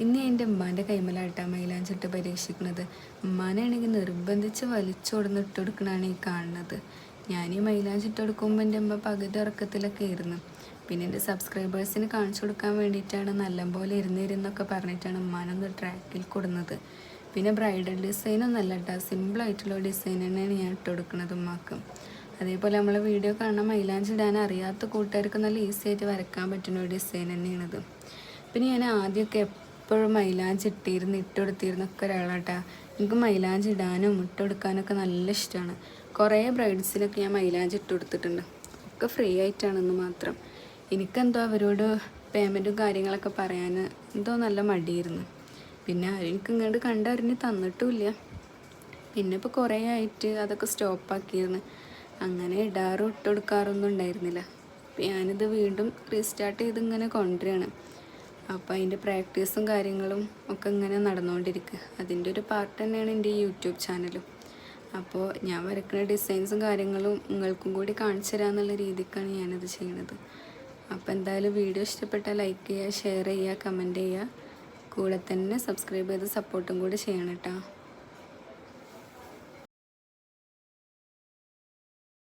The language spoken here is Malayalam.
ഇന്ന് എൻ്റെ ഉമ്മാൻ്റെ കൈമലായിട്ടാണ് മൈലാഞ്ചിട്ട് പരീക്ഷിക്കുന്നത്. ഉമ്മാനാണെങ്കിൽ നിർബന്ധിച്ച് വലിച്ചോടുന്ന് ഇട്ട് കൊടുക്കണതാണ് ഈ കാണുന്നത്. ഞാൻ ഈ മൈലാഞ്ചിട്ട് കൊടുക്കുമ്പോൾ എൻ്റെ ഉമ്മ പകുതി ഉറക്കത്തിലൊക്കെ ആയിരുന്നു. പിന്നെ എൻ്റെ സബ്സ്ക്രൈബേഴ്സിന് കാണിച്ചു കൊടുക്കാൻ വേണ്ടിയിട്ടാണ് നല്ലപോലെ ഇരുന്നൊക്കെ പറഞ്ഞിട്ടാണ് ഉമ്മാനൊന്ന് ട്രാക്കിൽ കൊടുന്നത്. പിന്നെ ബ്രൈഡൽ ഡിസൈനൊന്നല്ല കേട്ടോ, സിമ്പിളായിട്ടുള്ള ഡിസൈൻ തന്നെയാണ് ഞാൻ ഇട്ട് കൊടുക്കുന്നത് ഉമ്മാക്ക്. അതേപോലെ നമ്മളെ വീഡിയോ കാണാൻ മൈലാഞ്ചി ഇടാൻ അറിയാത്ത കൂട്ടുകാർക്ക് നല്ല ഈസി ആയിട്ട് വരയ്ക്കാൻ പറ്റുന്ന ഒരു ഡിസൈൻ തന്നെയാണിത്. പിന്നെ ഞാൻ ആദ്യമൊക്കെ എപ്പോഴും മൈലാഞ്ചി ഇട്ടുകൊടുത്തിരുന്നൊക്കെ ഒരാളാട്ടാ. എനിക്ക് മൈലാഞ്ചി ഇടാനും ഇട്ടുകൊടുക്കാനൊക്കെ നല്ല ഇഷ്ടമാണ്. കുറേ ബ്രൈഡ്സിനൊക്കെ ഞാൻ മൈലാഞ്ചി ഇട്ട് കൊടുത്തിട്ടുണ്ട്. ഒക്കെ ഫ്രീ ആയിട്ടാണെന്ന് മാത്രം. എനിക്കെന്തോ അവരോട് പേയ്മെൻറ്റും കാര്യങ്ങളൊക്കെ പറയാൻ എന്തോ നല്ല മടിയായിരുന്നു. പിന്നെ എനിക്ക് ഇങ്ങോട്ട് കണ്ടറിഞ്ഞ് തന്നിട്ടുമില്ല. പിന്നെ ഇപ്പോൾ കുറേ ആയിട്ട് അതൊക്കെ സ്റ്റോപ്പാക്കിയിരുന്നു. അങ്ങനെ ഇട്ട് കൊടുക്കാറൊന്നും ഉണ്ടായിരുന്നില്ല. അപ്പോൾ ഞാനിത് വീണ്ടും റീസ്റ്റാർട്ട് ചെയ്ത് ഇങ്ങനെ കൊണ്ടുവരികയാണ്. അപ്പോൾ അതിൻ്റെ പ്രാക്ടീസും കാര്യങ്ങളും ഒക്കെ ഇങ്ങനെ നടന്നുകൊണ്ടിരിക്കുക. അതിൻ്റെ ഒരു പാർട്ട് തന്നെയാണ് എൻ്റെ ഈ യൂട്യൂബ് ചാനലും. അപ്പോൾ ഞാൻ വരയ്ക്കുന്ന ഡിസൈൻസും കാര്യങ്ങളും നിങ്ങൾക്കും കൂടി കാണിച്ചു തരാമെന്നുള്ള രീതിക്കാണ് ഞാനിത് ചെയ്യുന്നത്. അപ്പോൾ എന്തായാലും വീഡിയോ ഇഷ്ടപ്പെട്ടാൽ ലൈക്ക് ചെയ്യുക, ഷെയർ ചെയ്യുക, കമൻറ്റ് ചെയ്യുക. കൂടെ തന്നെ സബ്സ്ക്രൈബ് ചെയ്ത് സപ്പോർട്ടും കൂടി ചെയ്യണം കേട്ടോ.